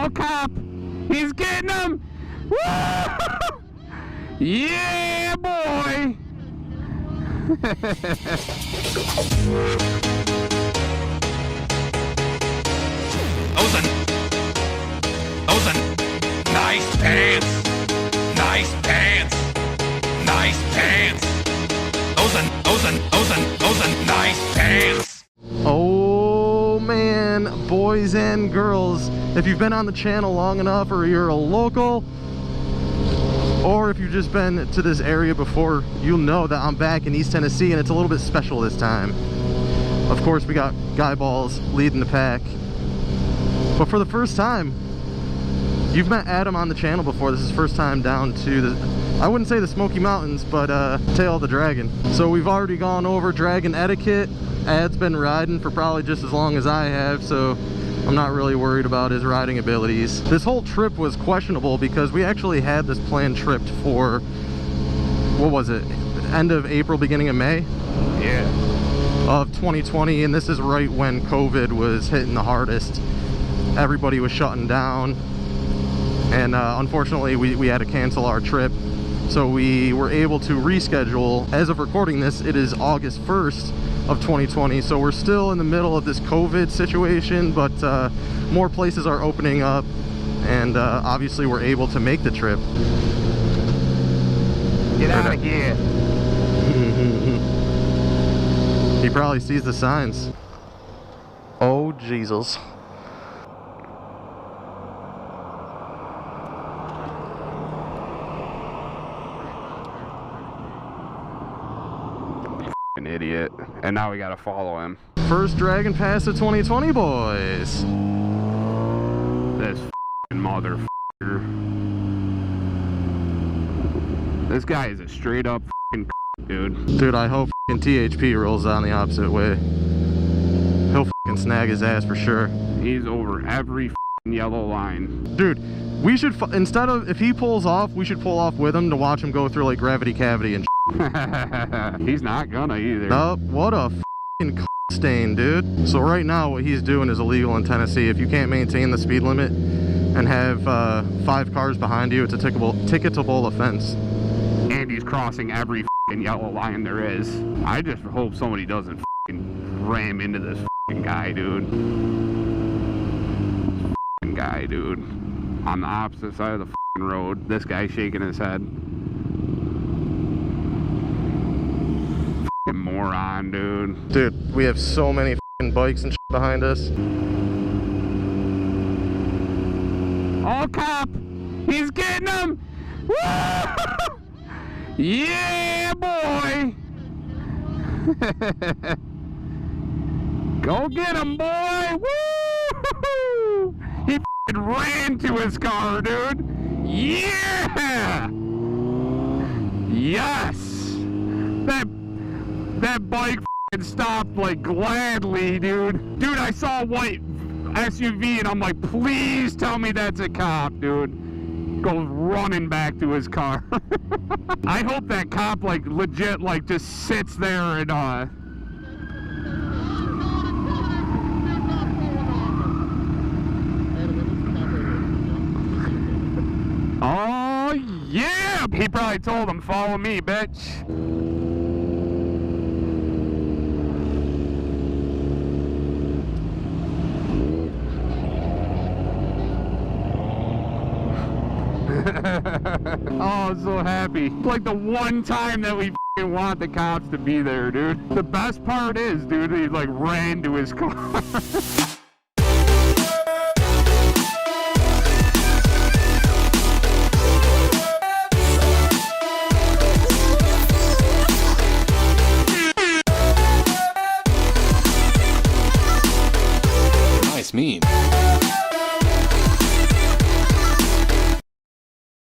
Oh, cop! He's getting him! Woo! Yeah, boy! Those are nice pants. Nice pants. Nice pants. Those are nice pants. Oh man, boys and girls, if you've been on the channel long enough, or you're a local, or if you've just been to this area before, you'll know that I'm back in East Tennessee, and it's a little bit special this time. Of course, we got Guy Balls leading the pack, but for the first time, you've met Adam on the channel before. This is his first time down to the, I wouldn't say the Smoky Mountains, but Tail of the Dragon. So we've already gone over dragon etiquette. Ad's been riding for probably just as long as I have, so I'm not really worried about his riding abilities. This whole trip was questionable because we actually had this planned trip for, what was it, end of April, beginning of May? Yeah. Of 2020, and this is right when COVID was hitting the hardest. Everybody was shutting down, and unfortunately we had to cancel our trip. So we were able to reschedule. As of recording this, it is August 1st of 2020, so we're still in the middle of this COVID situation, but more places are opening up, and obviously we're able to make the trip. Get out of here. He probably sees the signs. Oh Jesus. An idiot. And now we gotta follow him. First Dragon Pass of 2020, boys. This motherfucker. This guy is a straight up dude. Dude, I hope THP rolls on the opposite way. He'll snag his ass for sure. He's over every yellow line. Dude, we should, instead of, if he pulls off, we should pull off with him to watch him go through like gravity cavity and He's not gonna either. Oh, what a stain, dude. So right now what he's doing is illegal in Tennessee. If you can't maintain the speed limit and have 5 cars behind you, it's a ticketable offense. And he's crossing every yellow line there is. I just hope somebody doesn't ram into this guy, dude. Guy, dude. On the opposite side of the road. This guy shaking his head. Moron, dude. Dude, we have so many bikes and behind us. Oh, cop! He's getting him! Woo! Yeah, boy! Go get him, boy! Woo! He ran to his car, dude! Yeah! Yes! That bike stopped like gladly, dude. Dude, I saw a white SUV and I'm like, please tell me that's a cop, dude. Goes running back to his car. I hope that cop like legit like just sits there and oh yeah! He probably told him, follow me, bitch. Oh, I'm so happy. It's like the one time that we want the cops to be there, dude. The best part is, dude, he like ran to his car.